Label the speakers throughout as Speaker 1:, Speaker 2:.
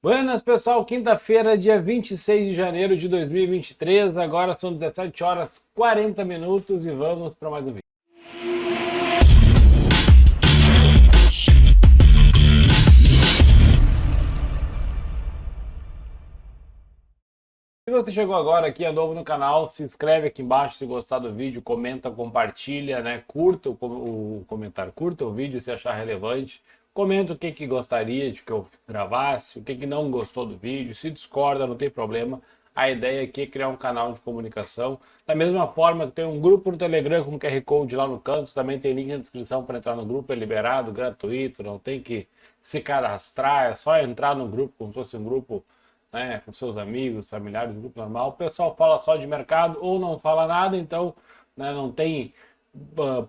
Speaker 1: Buenas, pessoal, quinta-feira, dia 26 de janeiro de 2023, agora são 17 horas 40 minutos e vamos para mais um vídeo. Se você chegou agora aqui, é novo no canal, se inscreve aqui embaixo se gostar do vídeo, comenta, compartilha, né? Curta o comentário, curta o vídeo se achar relevante, comenta o que gostaria de que eu gravasse, o que não gostou do vídeo, se discorda, não tem problema. A ideia aqui é criar um canal de comunicação. Da mesma forma que tem um grupo no Telegram com QR Code lá no canto, também tem link na descrição para entrar no grupo, é liberado, gratuito, não tem que se cadastrar, é só entrar no grupo como se fosse um grupo, né, com seus amigos, familiares, grupo normal. O pessoal fala só de mercado ou não fala nada, então, né, não tem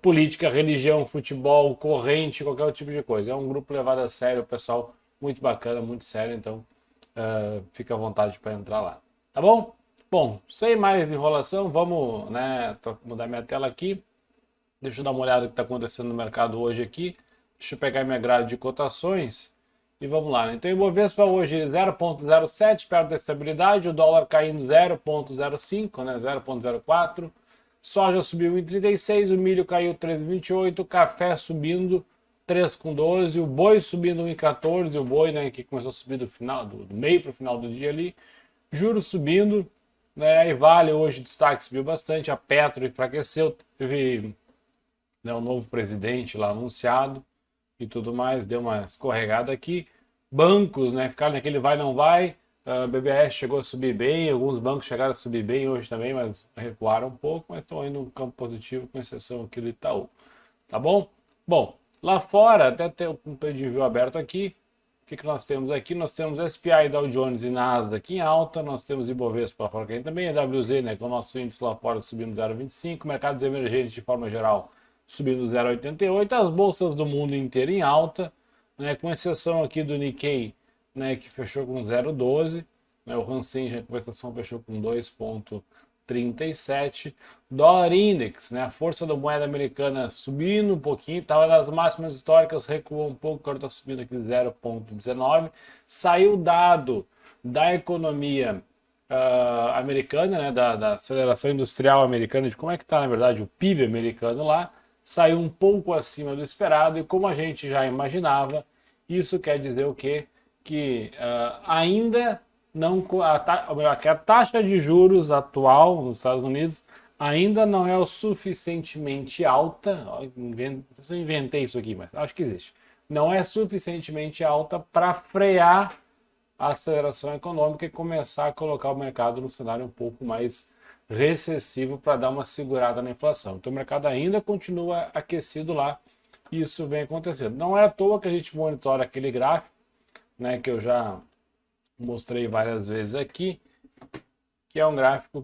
Speaker 1: política, religião, futebol, corrente, qualquer tipo de coisa. É um grupo levado a sério, o pessoal muito bacana, muito sério, então fica à vontade para entrar lá. Tá bom? Bom, sem mais enrolação, vamos, né, mudar minha tela aqui. Deixa eu dar uma olhada no que está acontecendo no mercado hoje aqui. Deixa eu pegar minha grade de cotações. E vamos lá, né? Então, o Ibovespa hoje 0,07, perto da estabilidade, o dólar caindo 0,05, né? 0,04. Soja subiu 1,36, o milho caiu 3,28, o café subindo 3,12, o boi subindo 1,14, o boi, né, que começou a subir do final, do meio para o final do dia ali. Juros subindo, né? A Vale hoje o destaque subiu bastante, a Petro enfraqueceu, teve, né, um novo presidente lá anunciado e tudo mais, deu uma escorregada aqui. Bancos, né, ficaram naquele vai não vai. A BBS chegou a subir bem, alguns bancos chegaram a subir bem hoje também, mas recuaram um pouco, mas estão indo no campo positivo, com exceção aqui do Itaú. Tá bom? Bom, lá fora, até tem um preview aberto aqui. O que nós temos aqui? Nós temos SPI, Dow Jones e Nasdaq em alta, nós temos Ibovespa lá fora caindo também, a WZ, né, com o nosso índice lá fora subindo 0,25, mercados emergentes de forma geral subindo 0,88, as bolsas do mundo inteiro em alta, né, com exceção aqui do Nikkei, né, que fechou com 0,12, né, o Hansen já compensação fechou com 2,37, dólar index, né, a força da moeda americana subindo um pouquinho, estava nas máximas históricas, recuou um pouco, agora está subindo aqui 0,19, saiu o dado da economia americana, né, da aceleração industrial americana, de como é que está, na verdade, o PIB americano lá, saiu um pouco acima do esperado, e como a gente já imaginava, isso quer dizer o quê? Que ainda não, a taxa de juros atual nos Estados Unidos ainda não é o suficientemente alta, eu inventei isso aqui, mas acho que existe, não é suficientemente alta para frear a aceleração econômica e começar a colocar o mercado no cenário um pouco mais recessivo para dar uma segurada na inflação. Então o mercado ainda continua aquecido lá e isso vem acontecendo. Não é à toa que a gente monitora aquele gráfico, né, que eu já mostrei várias vezes aqui, que é um gráfico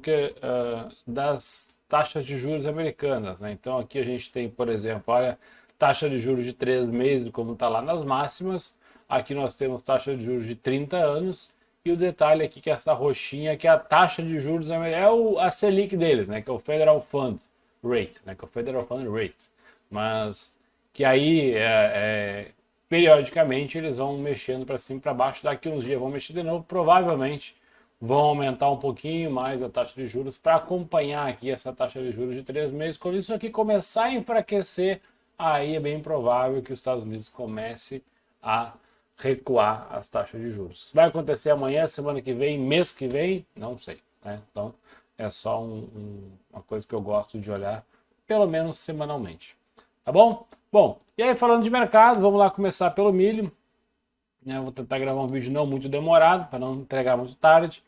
Speaker 1: das taxas de juros americanas, né? Então aqui a gente tem, por exemplo, olha, taxa de juros de 3 meses, como está lá nas máximas. Aqui nós temos taxa de juros de 30 anos. E o detalhe aqui que essa roxinha, que é a taxa de juros, a Selic deles, né? Que é o Federal Fund Rate, né? Que é o Federal Fund Rate. Mas que aí, periodicamente, eles vão mexendo para cima e para baixo. Daqui uns dias vão mexer de novo. Provavelmente vão aumentar um pouquinho mais a taxa de juros para acompanhar aqui essa taxa de juros de 3 meses. Quando isso aqui começar a enfraquecer, aí é bem provável que os Estados Unidos comece a recuar as taxas de juros. Vai acontecer amanhã, semana que vem, mês que vem? Não sei, né? Então é só uma coisa que eu gosto de olhar, pelo menos semanalmente. Tá bom? Bom, e aí falando de mercado, vamos lá começar pelo milho. Eu vou tentar gravar um vídeo não muito demorado, para não entregar muito tarde.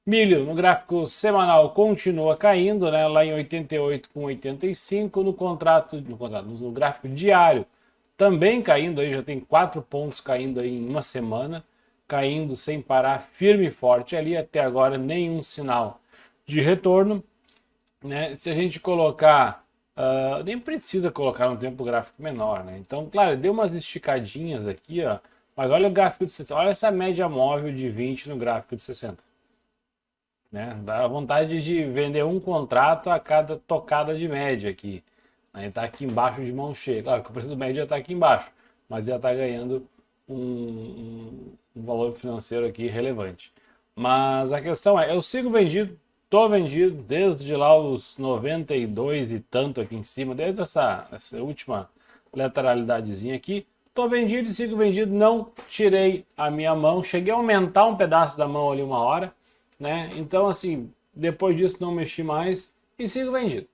Speaker 1: Milho no gráfico semanal continua caindo, né? Lá em 88,85 no gráfico diário também caindo, aí já tem 4 pontos caindo aí em uma semana, caindo sem parar, firme e forte ali, até agora nenhum sinal de retorno, né? Se a gente colocar, nem precisa colocar um tempo gráfico menor, né? Então, claro, deu umas esticadinhas aqui, ó, mas olha o gráfico de 60, olha essa média móvel de 20 no gráfico de 60. Né? Dá vontade de vender um contrato a cada tocada de média aqui. Está aqui embaixo de mão cheia. Claro que o preço médio já está aqui embaixo, mas já está ganhando um valor financeiro aqui relevante. Mas a questão é, eu sigo vendido, tô vendido desde lá os 92 e tanto aqui em cima, desde essa última lateralidadezinha aqui, tô vendido e sigo vendido, não tirei a minha mão, cheguei a aumentar um pedaço da mão ali uma hora, né? Então assim, depois disso não mexi mais e sigo vendido.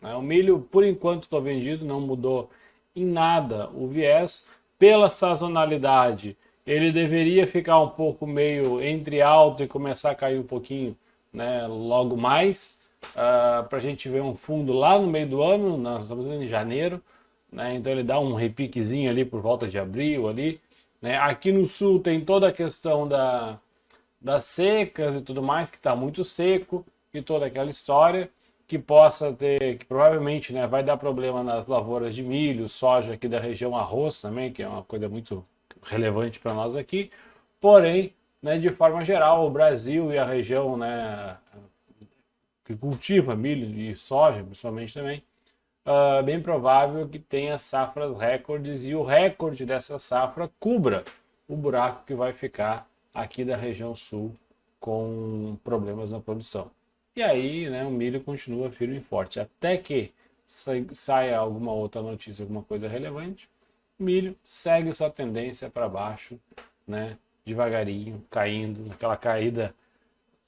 Speaker 1: O milho, por enquanto, estou vendido, não mudou em nada o viés. Pela sazonalidade, ele deveria ficar um pouco meio entre alto e começar a cair um pouquinho, né, logo mais, para a gente ver um fundo lá no meio do ano, nós estamos em janeiro, né, então ele dá um repiquezinho ali por volta de abril ali, né. Aqui no sul tem toda a questão das secas e tudo mais, que está muito seco e toda aquela história, que possa ter, que provavelmente, né, vai dar problema nas lavouras de milho, soja aqui da região, arroz também, que é uma coisa muito relevante para nós aqui. Porém, né, de forma geral, o Brasil e a região, né, que cultiva milho e soja, principalmente também, bem provável que tenha safras recordes e o recorde dessa safra cubra o buraco que vai ficar aqui da região sul com problemas na produção. E aí, né, o milho continua firme e forte. Até que saia alguma outra notícia, alguma coisa relevante, o milho segue sua tendência para baixo, né, devagarinho, caindo, aquela caída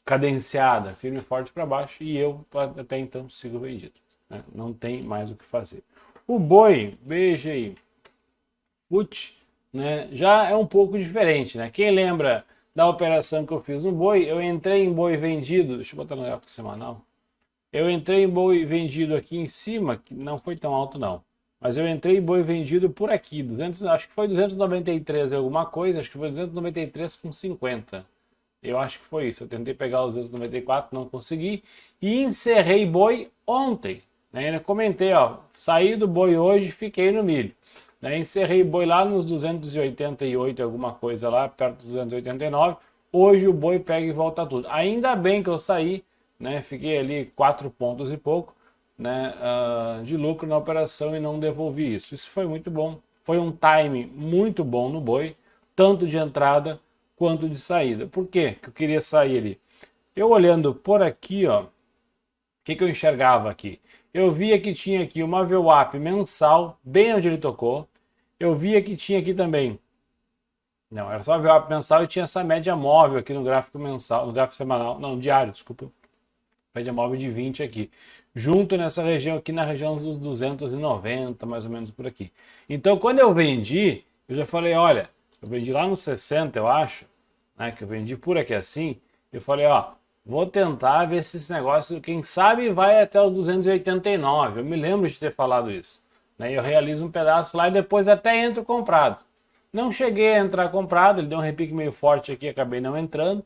Speaker 1: cadenciada, firme e forte para baixo, e eu até então sigo vendido. Né? Não tem mais o que fazer. O boi, BGI, put, né, já é um pouco diferente. Né? Quem lembra da operação que eu fiz no boi, eu entrei em boi vendido, deixa eu botar no gráfico semanal, eu entrei em boi vendido aqui em cima, que não foi tão alto não, mas eu entrei em boi vendido por aqui, 200, acho que foi 293 alguma coisa, acho que foi 293,50, eu acho que foi isso, eu tentei pegar os 294, não consegui, e encerrei boi ontem, né? Eu comentei, ó, saí do boi hoje e fiquei no milho. Né, encerrei boi lá nos 288 alguma coisa lá, perto dos 289. Hoje o boi pega e volta tudo. Ainda bem que eu saí, né, fiquei ali 4 pontos e pouco, né, de lucro na operação e não devolvi isso. Isso foi muito bom. Foi um time muito bom no boi, tanto de entrada quanto de saída. Por quê que eu queria sair ali? Eu olhando por aqui, ó, o que eu enxergava aqui? Eu via que tinha aqui uma VWAP mensal, bem onde ele tocou. Eu via que tinha aqui também, não, era só a VWAP mensal e tinha essa média móvel aqui no gráfico mensal, no gráfico semanal, não, diário, desculpa. Média móvel de 20 aqui. Junto nessa região aqui, na região dos 290, mais ou menos por aqui. Então, quando eu vendi, eu já falei, olha, eu vendi lá nos 60, eu acho, né, que eu vendi por aqui assim, eu falei, ó, vou tentar ver se esse negócio, quem sabe, vai até os 289. Eu me lembro de ter falado isso. Né? Eu realizo um pedaço lá e depois até entro comprado. Não cheguei a entrar comprado, ele deu um repique meio forte aqui, acabei não entrando.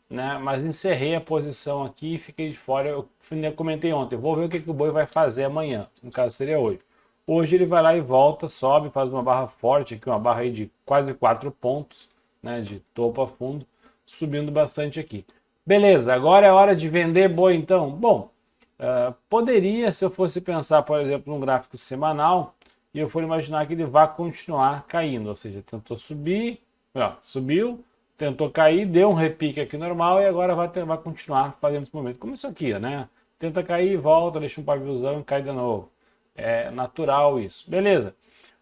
Speaker 1: Né? Mas encerrei a posição aqui e fiquei de fora. Eu comentei ontem, vou ver o que o boi vai fazer amanhã. No caso seria hoje. Hoje ele vai lá e volta, sobe, faz uma barra forte aqui, uma barra aí de quase 4 pontos, né? De topo a fundo, subindo bastante aqui. Beleza, agora é hora de vender boi então? Bom, poderia, se eu fosse pensar, por exemplo, num gráfico semanal, e eu for imaginar que ele vai continuar caindo, ou seja, tentou subir, ó, subiu, tentou cair, deu um repique aqui normal e agora vai continuar fazendo esse movimento. Como isso aqui, né? Tenta cair, volta, deixa um paviozão e cai de novo. É natural isso. Beleza.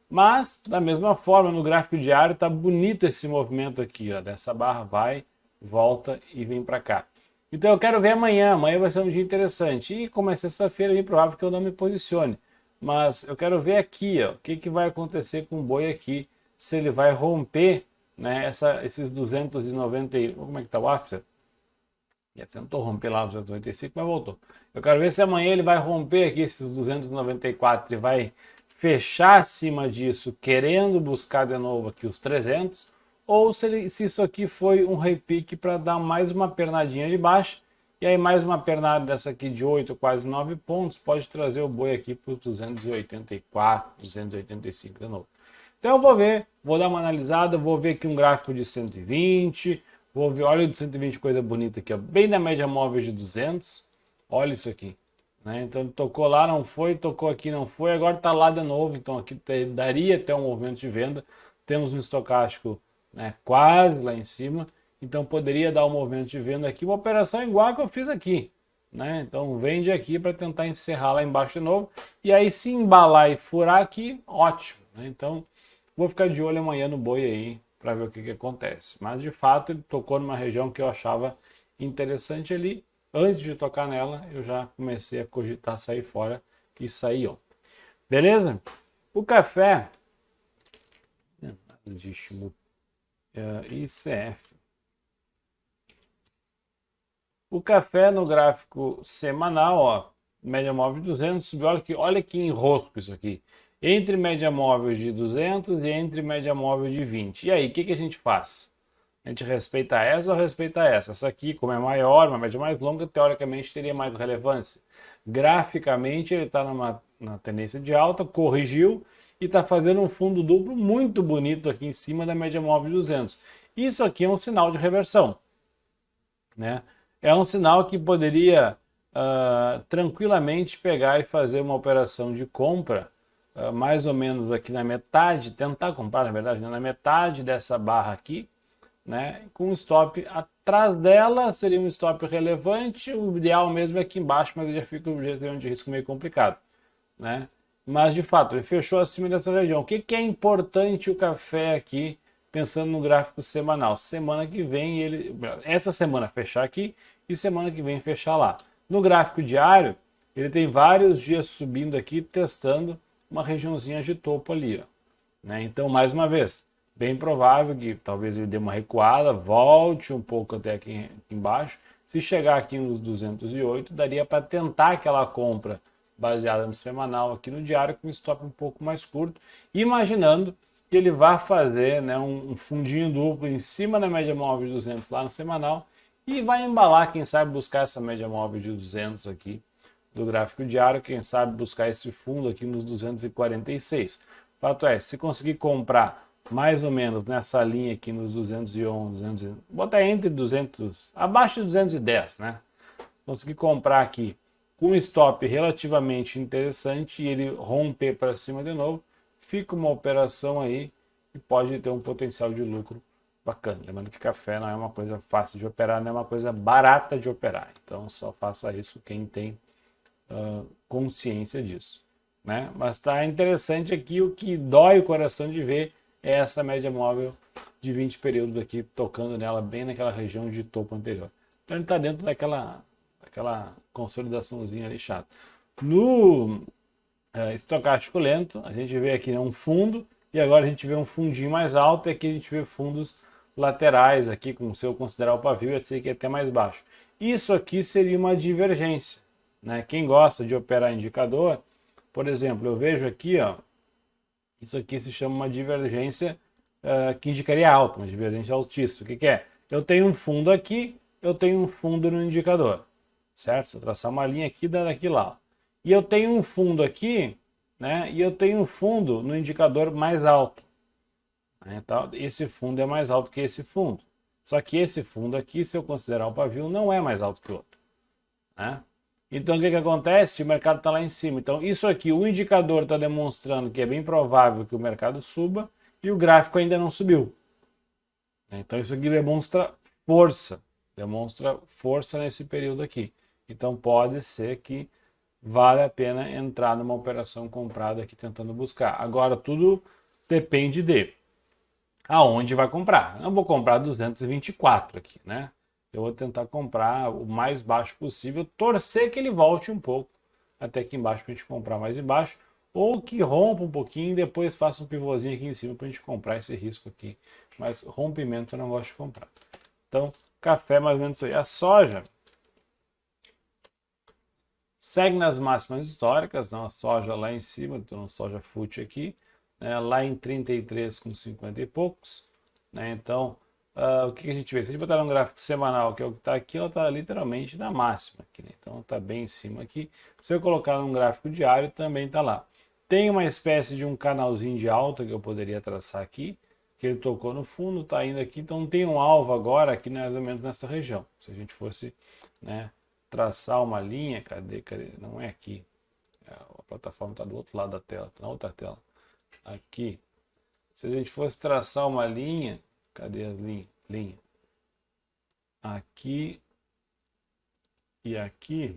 Speaker 1: Mas, da mesma forma, no gráfico diário, tá bonito esse movimento aqui, ó, dessa barra vai, volta e vem para cá. Então eu quero ver amanhã, amanhã vai ser um dia interessante. E como é sexta-feira, é bem provável que eu não me posicione. Mas eu quero ver aqui, ó, o que vai acontecer com o boi aqui, se ele vai romper, né, esses 290, como é que tá o after? Já tentou romper lá os 295, mas voltou. Eu quero ver se amanhã ele vai romper aqui esses 294 e vai fechar acima disso, querendo buscar de novo aqui os 300, ou se isso aqui foi um repique para dar mais uma pernadinha de baixo, e aí mais uma pernada dessa aqui de 8, quase 9 pontos, pode trazer o boi aqui para os 284, 285 de novo. Então eu vou ver, vou dar uma analisada, vou ver aqui um gráfico de 120, vou ver, olha o de 120, coisa bonita aqui, ó, bem na média móvel de 200, olha isso aqui. Né? Então tocou lá, não foi, tocou aqui, não foi, agora está lá de novo, então aqui daria até um movimento de venda. Temos um estocástico né? Quase lá em cima. Então poderia dar um movimento de venda aqui, uma operação igual a que eu fiz aqui, né? Então vende aqui para tentar encerrar lá embaixo de novo. E aí se embalar e furar aqui, ótimo, né? Então vou ficar de olho amanhã no boi aí para ver o que acontece. Mas de fato ele tocou numa região que eu achava interessante ali. Antes de tocar nela, eu já comecei a cogitar sair fora e sair ontem. Beleza? O café, existe ICF. O café no gráfico semanal, ó, média móvel de 200, subiu, olha que enrosco isso aqui. Entre média móvel de 200 e entre média móvel de 20. E aí, o que a gente faz? A gente respeita essa ou respeita essa? Essa aqui, como é maior, uma média mais longa, teoricamente teria mais relevância. Graficamente, ele está na tendência de alta, corrigiu e está fazendo um fundo duplo muito bonito aqui em cima da média móvel de 200. Isso aqui é um sinal de reversão, né? É um sinal que poderia tranquilamente pegar e fazer uma operação de compra mais ou menos aqui na metade, tentar comprar, na verdade, né, na metade dessa barra aqui, né, com um stop atrás dela, seria um stop relevante, o ideal mesmo é aqui embaixo, mas já fica um jeito de risco meio complicado, né? Mas de fato, ele fechou acima dessa região. O que é importante o café aqui, pensando no gráfico semanal? Semana que vem, essa semana fechar aqui e semana que vem fechar lá. No gráfico diário, ele tem vários dias subindo aqui, testando uma regiãozinha de topo ali, ó, né? Então, mais uma vez, bem provável que talvez ele dê uma recuada, volte um pouco até aqui embaixo. Se chegar aqui nos 208, daria para tentar aquela compra baseada no semanal aqui no diário, com stop um pouco mais curto, imaginando que ele vá fazer, né, um fundinho duplo em cima da média móvel de 200 lá no semanal e vai embalar, quem sabe, buscar essa média móvel de 200 aqui do gráfico diário, quem sabe buscar esse fundo aqui nos 246. Fato é, se conseguir comprar mais ou menos nessa linha aqui nos 211, 200, botar entre 200, abaixo de 210, né? Conseguir comprar aqui com um stop relativamente interessante e ele romper para cima de novo, fica uma operação aí que pode ter um potencial de lucro bacana. Lembrando que café não é uma coisa fácil de operar, não é uma coisa barata de operar. Então só faça isso quem tem consciência disso, né? Mas está interessante aqui, o que dói o coração de ver é essa média móvel de 20 períodos aqui, tocando nela bem naquela região de topo anterior. Então ele está dentro daquela consolidaçãozinha ali chata. No estocástico lento, a gente vê aqui, né, um fundo, e agora a gente vê um fundinho mais alto, e aqui a gente vê fundos laterais aqui, se eu considerar o pavio, esse aqui é até mais baixo. Isso aqui seria uma divergência, né? Quem gosta de operar indicador, por exemplo, eu vejo aqui, ó, isso aqui se chama uma divergência que indicaria alta, uma divergência altíssima. O que é? Eu tenho um fundo aqui, eu tenho um fundo no indicador, certo? Se eu traçar uma linha aqui, dá daqui lá. E eu tenho um fundo aqui, né? E eu tenho um fundo no indicador mais alto. Então, esse fundo é mais alto que esse fundo. Só que esse fundo aqui, se eu considerar o pavio, não é mais alto que o outro, né? Então, o que acontece? O mercado está lá em cima. Então, isso aqui, o indicador está demonstrando que é bem provável que o mercado suba e o gráfico ainda não subiu. Então, isso aqui demonstra força nesse período aqui. Então, pode ser que vale a pena entrar numa operação comprada aqui tentando buscar. Agora, tudo depende de aonde vai comprar. Não vou comprar 224 aqui, né? Eu vou tentar comprar o mais baixo possível, torcer que ele volte um pouco até aqui embaixo para a gente comprar mais embaixo, ou que rompa um pouquinho e depois faça um pivôzinho aqui em cima para a gente comprar esse risco aqui. Mas rompimento eu não gosto de comprar. Então, café mais ou menos isso aí. A soja segue nas máximas históricas, não? A soja lá em cima, então soja fute aqui, né? Lá em 33 com 50 e poucos, né? Então, o que a gente vê? Se a gente botar um gráfico semanal, que é o que está aqui, ela está literalmente na máxima aqui, né? Então está bem em cima aqui. Se eu colocar num gráfico diário, também está lá. Tem uma espécie de um canalzinho de alta que eu poderia traçar aqui, que ele tocou no fundo, está indo aqui, então tem um alvo agora aqui mais ou menos nessa região. Se a gente fosse, né, traçar uma linha, cadê? Não é aqui. A plataforma está do outro lado da tela, tá na outra tela. Aqui. Se a gente fosse traçar uma linha, Cadê as linhas? Aqui e aqui,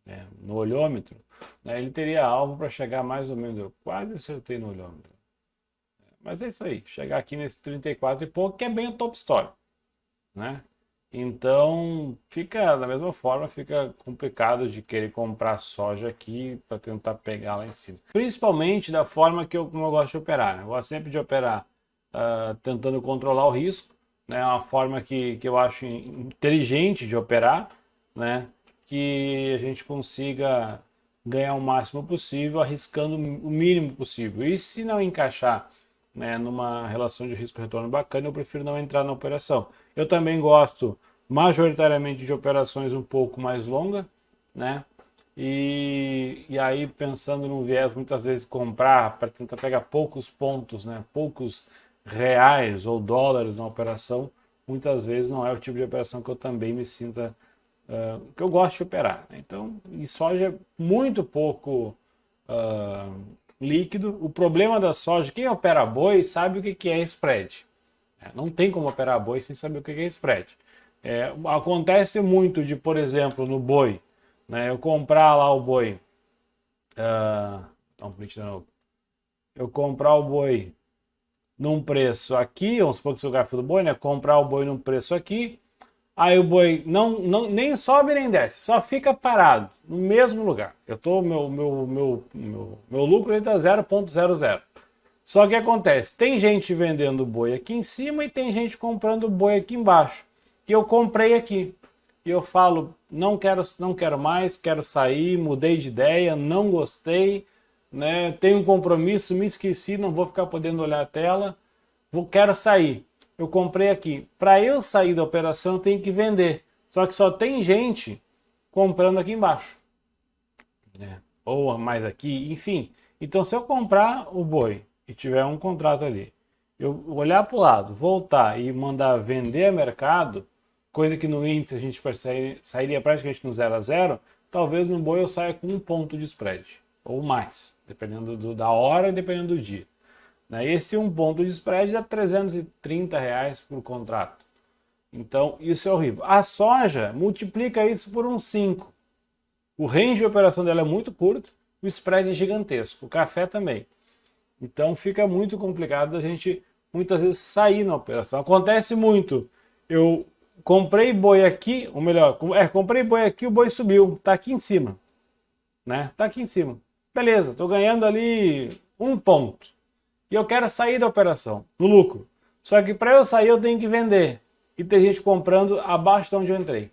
Speaker 1: né, no olhômetro, né, ele teria alvo para chegar mais ou menos, eu quase acertei no olhômetro. Mas é isso aí, chegar aqui nesse 34 e pouco, que é bem o top story, né? Então, fica da mesma forma, fica complicado de querer comprar soja aqui para tentar pegar lá em cima. Principalmente da forma como eu gosto de operar, né? Eu gosto sempre de operar tentando controlar o risco, né? É uma forma que eu acho inteligente de operar, né? Que a gente consiga ganhar o máximo possível, arriscando o mínimo possível. E se não encaixar, né, numa relação de risco-retorno bacana, eu prefiro não entrar na operação. Eu também gosto majoritariamente de operações um pouco mais longas, né? E aí pensando no viés, muitas vezes comprar para tentar pegar poucos pontos, né? Poucos reais ou dólares na operação, muitas vezes não é o tipo de operação que eu também me sinta, que eu gosto de operar, né? Então, e soja é muito pouco líquido. O problema da soja, quem opera boi sabe o que é spread. Não tem como operar boi sem saber o que é spread. Acontece muito de, por exemplo, no boi, né, eu comprar lá o boi, eu comprar o boi num preço aqui, vamos supor que se o gráfico do boi, né, comprar o boi num preço aqui, aí o boi nem sobe nem desce, só fica parado no mesmo lugar. Meu lucro está 0,00. Só que acontece, tem gente vendendo boi aqui em cima e tem gente comprando boi aqui embaixo. E eu comprei aqui. E eu falo, não quero mais, quero sair, mudei de ideia, não gostei, né? Tenho um compromisso, me esqueci, não vou ficar podendo olhar a tela, quero sair. Eu comprei aqui. Para eu sair da operação, eu tenho que vender. Só que só tem gente comprando aqui embaixo, né? Ou mais aqui, enfim. Então, se eu comprar o boi e tiver um contrato ali, eu olhar para o lado, voltar e mandar vender a mercado, coisa que no índice a gente sairia praticamente no 0 a 0, talvez no boi eu saia com um ponto de spread, ou mais, dependendo da hora e dependendo do dia. Esse um ponto de spread dá R$330 por contrato. Então, isso é horrível. A soja multiplica isso por uns 5. O range de operação dela é muito curto, o spread é gigantesco, o café também. Então fica muito complicado a gente muitas vezes sair na operação. Acontece muito. Eu comprei boi aqui, ou melhor, comprei boi aqui, o boi subiu, tá aqui em cima, né? Tá aqui em cima. Beleza, tô ganhando ali um ponto. E eu quero sair da operação, no lucro. Só que para eu sair eu tenho que vender. E tem gente comprando abaixo de onde eu entrei.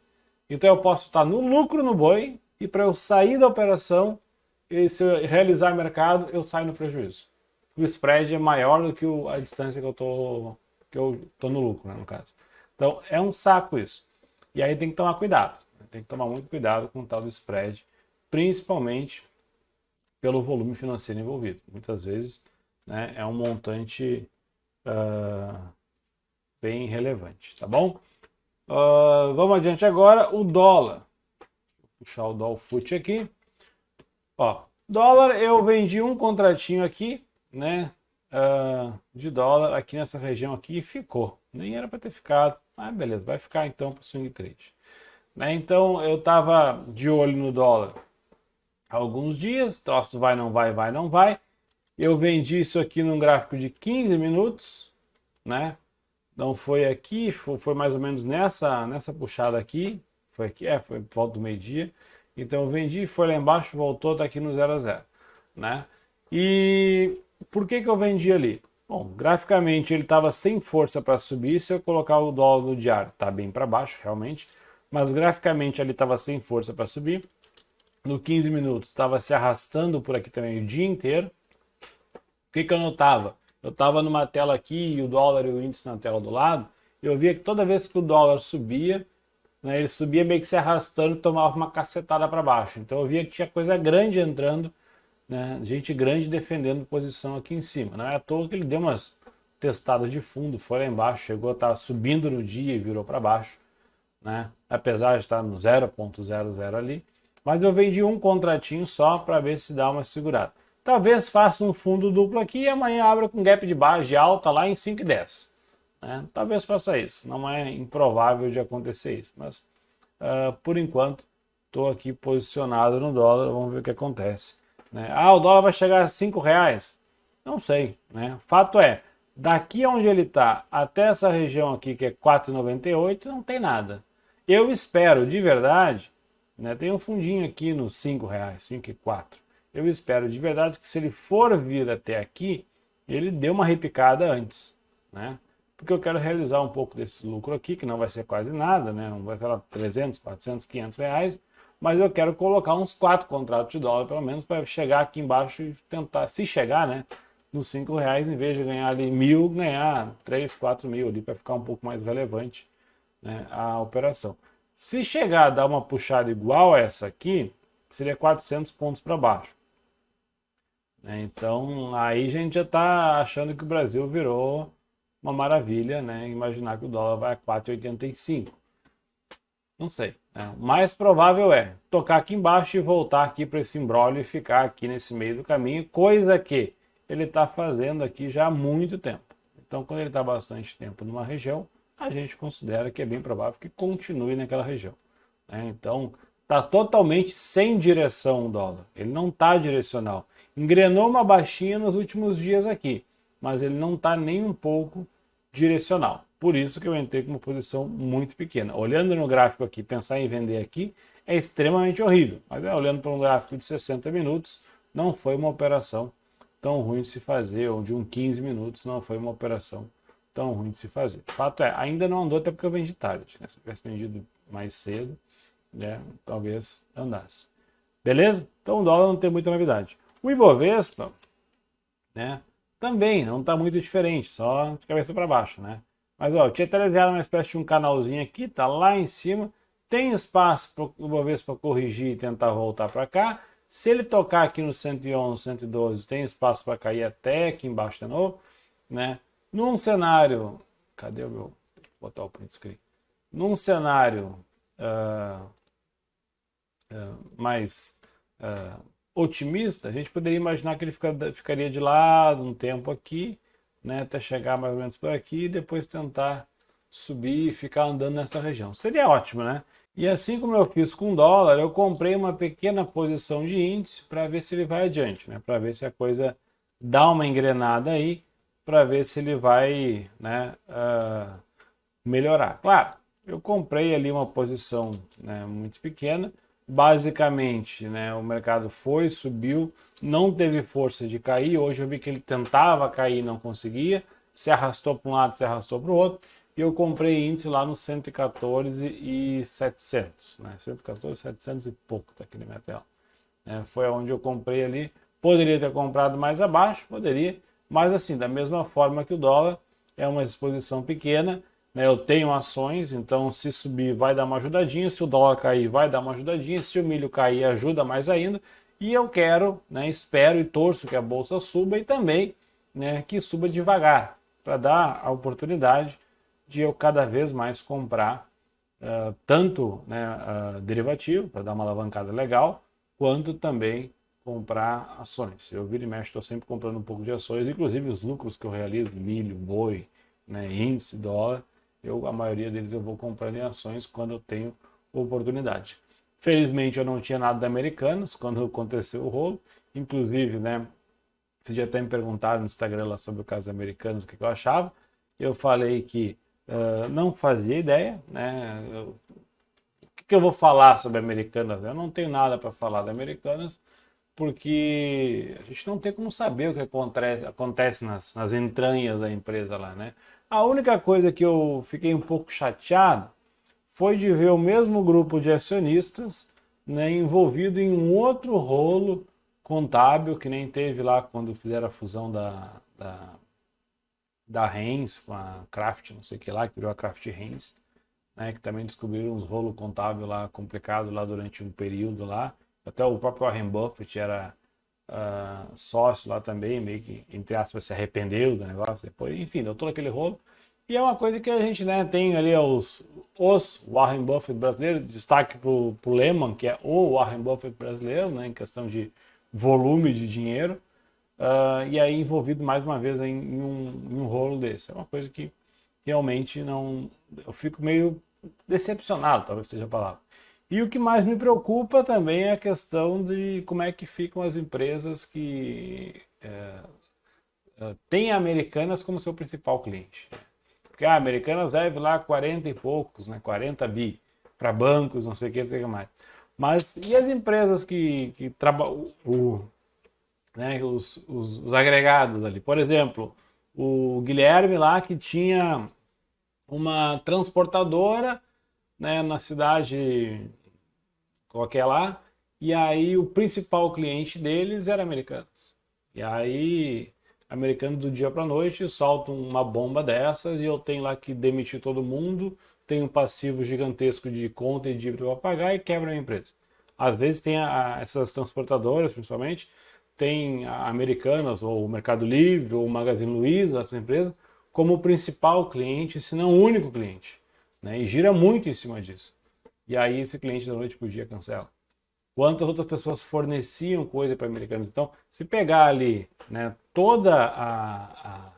Speaker 1: Então eu posso estar no lucro no boi e para eu sair da operação, e se eu realizar mercado, eu saio no prejuízo. O spread é maior do que a distância que eu tô no lucro, né, no caso. Então é um saco isso. E aí tem que tomar cuidado. Tem que tomar muito cuidado com o tal do spread, principalmente pelo volume financeiro envolvido. Muitas vezes, né, é um montante bem relevante, tá bom? Vamos adiante agora, o dólar. Vou puxar o dólar fut aqui. Ó, dólar, eu vendi um contratinho aqui, né, de dólar aqui nessa região aqui e ficou. Nem era para ter ficado, mas beleza, vai ficar então para o swing trade. Né, então eu estava de olho no dólar há alguns dias, troço vai, não vai, vai, não vai. Eu vendi isso aqui num gráfico de 15 minutos, né? Então foi aqui, foi mais ou menos nessa puxada aqui, foi aqui, foi por volta do meio-dia. Então eu vendi, foi lá embaixo, voltou, tá aqui no 0 a 0, né? E por que eu vendi ali? Bom, graficamente ele estava sem força para subir, se eu colocar o dólar no diário, tá bem para baixo, realmente, mas graficamente ele estava sem força para subir. No 15 minutos estava se arrastando por aqui também o dia inteiro. O que eu notava? Eu estava numa tela aqui e o dólar e o índice na tela do lado, e eu via que toda vez que o dólar subia, né, ele subia meio que se arrastando e tomava uma cacetada para baixo. Então eu via que tinha coisa grande entrando, né, gente grande defendendo posição aqui em cima. Não é à toa que ele deu umas testadas de fundo, foi lá embaixo, chegou a estar subindo no dia e virou para baixo, né, apesar de estar no 0,00 ali. Mas eu vendi um contratinho só para ver se dá uma segurada. Talvez faça um fundo duplo aqui e amanhã abra com gap de baixa de alta lá em 5,10. né? Talvez faça isso, não é improvável de acontecer isso, mas por enquanto estou aqui posicionado no dólar, vamos ver o que acontece, né? Ah, o dólar vai chegar a R$ 5? Não sei, né? Fato é, daqui onde ele está até essa região aqui que é 4,98 não tem nada. Eu espero de verdade, né? Tem um fundinho aqui nos R$ 5, 5,04. Eu espero de verdade que se ele for vir até aqui, ele dê uma repicada antes, né? Porque eu quero realizar um pouco desse lucro aqui, que não vai ser quase nada, né? Não vai ser 300, 400, 500 reais, mas eu quero colocar uns 4 contratos de dólar, pelo menos, para chegar aqui embaixo e tentar, se chegar, né, nos R$ 5, em vez de ganhar ali 1.000, ganhar 3, 4 mil ali, para ficar um pouco mais relevante, né, a operação. Se chegar a dar uma puxada igual a essa aqui, seria 400 pontos para baixo. Então, aí a gente já está achando que o Brasil virou uma maravilha, né? Imaginar que o dólar vai a 4,85. Não sei, né? O mais provável é tocar aqui embaixo e voltar aqui para esse imbróglio e ficar aqui nesse meio do caminho, coisa que ele está fazendo aqui já há muito tempo. Então, quando ele está bastante tempo numa região, a gente considera que é bem provável que continue naquela região, né? Então, está totalmente sem direção o dólar. Ele não está direcional. Engrenou uma baixinha nos últimos dias aqui, mas ele não está nem um pouco direcional. Por isso que eu entrei com uma posição muito pequena. Olhando no gráfico aqui, pensar em vender aqui é extremamente horrível. Mas olhando para um gráfico de 60 minutos, não foi uma operação tão ruim de se fazer, ou de 15 minutos, não foi uma operação tão ruim de se fazer. O fato é, ainda não andou até porque eu vendi tarde, né? Se eu tivesse vendido mais cedo, né, talvez andasse. Beleza? Então o dólar não tem muita novidade. O Ibovespa, né, também não está muito diferente, só de cabeça para baixo, né? Mas ó, o Tietê é uma espécie de um canalzinho aqui, tá lá em cima, tem espaço para o Ibovespa corrigir e tentar voltar para cá. Se ele tocar aqui no 111, 112, tem espaço para cair até aqui embaixo de novo, né? Num cenário, cadê o meu? Vou botar o print screen. Num cenário mais otimista, a gente poderia imaginar que ele ficaria de lado um tempo aqui, né, até chegar mais ou menos por aqui e depois tentar subir e ficar andando nessa região. Seria ótimo, né? E assim como eu fiz com o dólar, eu comprei uma pequena posição de índice para ver se ele vai adiante, né? Para ver se a coisa dá uma engrenada aí, para ver se ele vai, né, melhorar. Claro, eu comprei ali uma posição, né, muito pequena. Basicamente, né, o mercado foi, subiu, não teve força de cair. Hoje eu vi que ele tentava cair e não conseguia, se arrastou para um lado, se arrastou para o outro. E eu comprei índice lá no 114,700, né? 114,700 e pouco, tá aqui na minha tela. Foi onde eu comprei ali. Poderia ter comprado mais abaixo, poderia, mas assim, da mesma forma que o dólar, é uma exposição pequena, né? Eu tenho ações, então se subir vai dar uma ajudadinha, se o dólar cair vai dar uma ajudadinha, se o milho cair ajuda mais ainda, e eu quero, né, espero e torço que a bolsa suba e também, né, que suba devagar, para dar a oportunidade de eu cada vez mais comprar tanto, né, derivativo, para dar uma alavancada legal, quanto também comprar ações. Eu viro e mexo, estou sempre comprando um pouco de ações, inclusive os lucros que eu realizo, milho, boi, né, índice, dólar, a maioria deles eu vou comprando em ações quando eu tenho oportunidade. Felizmente eu não tinha nada da Americanas quando aconteceu o rolo, inclusive, né, vocês já até me perguntaram no Instagram lá sobre o caso Americanas, o que eu achava. Eu falei que não fazia ideia, né? O que eu vou falar sobre Americanas? Eu não tenho nada para falar da Americanas, porque a gente não tem como saber o que acontece nas entranhas da empresa lá, né? A única coisa que eu fiquei um pouco chateado foi de ver o mesmo grupo de acionistas, né, envolvido em um outro rolo contábil que nem teve lá quando fizeram a fusão da Heinz com a Kraft, não sei o que lá, que virou a Kraft Heinz, né, que também descobriram uns rolos contábil lá complicado lá durante um período lá. Até o próprio Warren Buffett era sócio lá também, meio que, entre aspas, se arrependeu do negócio depois. Enfim, deu todo aquele rolo. E é uma coisa que a gente, né, tem ali os Warren Buffett brasileiros, destaque para o Lehman, que é o Warren Buffett brasileiro, né, em questão de volume de dinheiro, e aí envolvido mais uma vez em um rolo desse. É uma coisa que realmente não, eu fico meio decepcionado, talvez seja a palavra. E o que mais me preocupa também é a questão de como é que ficam as empresas que têm a Americanas como seu principal cliente. Porque a Americanas deve lá 40 e poucos, né, 40 bi para bancos, não sei o que, não sei o que mais. Mas e as empresas que trabalham, né, os agregados ali? Por exemplo, o Guilherme lá que tinha uma transportadora, né, na cidade qualquer lá, e aí o principal cliente deles era Americanos. E aí, Americanos do dia para noite soltam uma bomba dessas e eu tenho lá que demitir todo mundo, tenho um passivo gigantesco de conta e dívida para pagar e quebra a minha empresa. Às vezes tem essas transportadoras, principalmente, tem a Americanas ou o Mercado Livre ou o Magazine Luiza, essas empresas, como principal cliente, se não o único cliente, né? E gira muito em cima disso. E aí esse cliente da noite pro dia cancela. Quantas outras pessoas forneciam coisa para Americanas? Então, se pegar ali, né, toda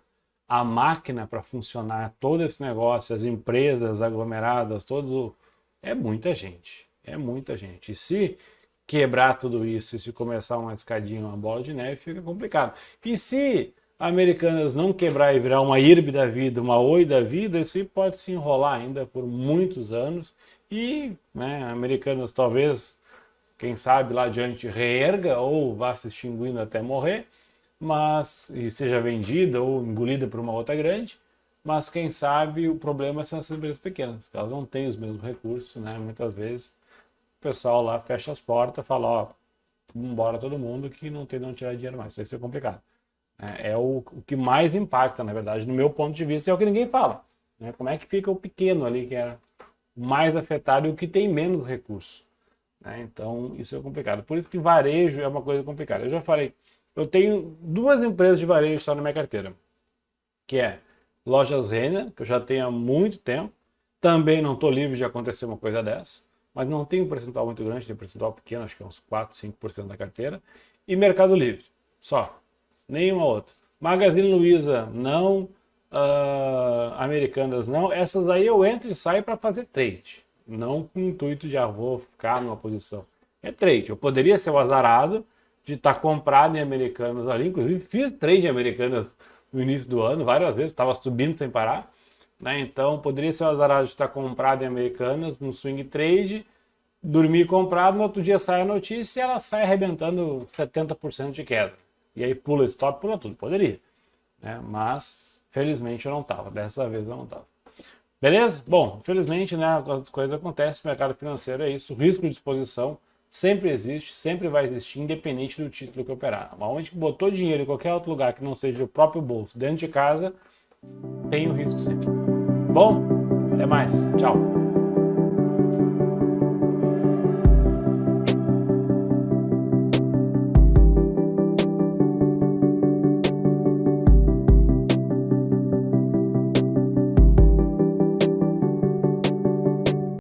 Speaker 1: a máquina para funcionar, todo esse negócio, as empresas aglomeradas, todo, é muita gente. É muita gente. E se quebrar tudo isso e se começar uma escadinha, uma bola de neve, fica complicado. E se a Americanas não quebrar e virar uma IRB da vida, uma Oi da vida, isso aí pode se enrolar ainda por muitos anos e, né, Americanas talvez, quem sabe lá adiante reerga ou vá se extinguindo até morrer, mas e seja vendida ou engolida por uma outra grande, mas quem sabe o problema são essas empresas pequenas, elas não têm os mesmos recursos, né? Muitas vezes o pessoal lá fecha as portas, fala, ó, vamos embora todo mundo que não tem de onde tirar dinheiro mais, isso vai ser complicado. É o que mais impacta, na verdade, no meu ponto de vista, é o que ninguém fala, né? Como é que fica o pequeno ali, que é o mais afetado e o que tem menos recurso, né? Então, isso é complicado. Por isso que varejo é uma coisa complicada. Eu já falei, eu tenho duas empresas de varejo só na minha carteira, que é Lojas Renner, que eu já tenho há muito tempo, também não estou livre de acontecer uma coisa dessa, mas não tem um percentual muito grande, tem um percentual pequeno, acho que é uns 4, 5% da carteira, e Mercado Livre, só. Nenhuma outra. Magazine Luiza, não. Americanas, não. Essas aí eu entro e saio para fazer trade. Não com o intuito de, vou ficar numa posição. É trade. Eu poderia ser o azarado de estar comprado em Americanas ali. Inclusive, fiz trade em Americanas no início do ano, várias vezes. Estava subindo sem parar, né? Então, poderia ser o azarado de estar comprado em Americanas no swing trade, dormir comprado, no outro dia sai a notícia e ela sai arrebentando 70% de queda. E aí pula stop, pula tudo. Poderia, né? Mas, felizmente, eu não estava. Dessa vez eu não estava. Beleza? Bom, felizmente, né, as coisas acontecem. O mercado financeiro é isso. O risco de exposição sempre existe, sempre vai existir, independente do título que operar. Onde botou dinheiro em qualquer outro lugar que não seja o próprio bolso, dentro de casa, tem o risco sempre. Bom, até mais. Tchau.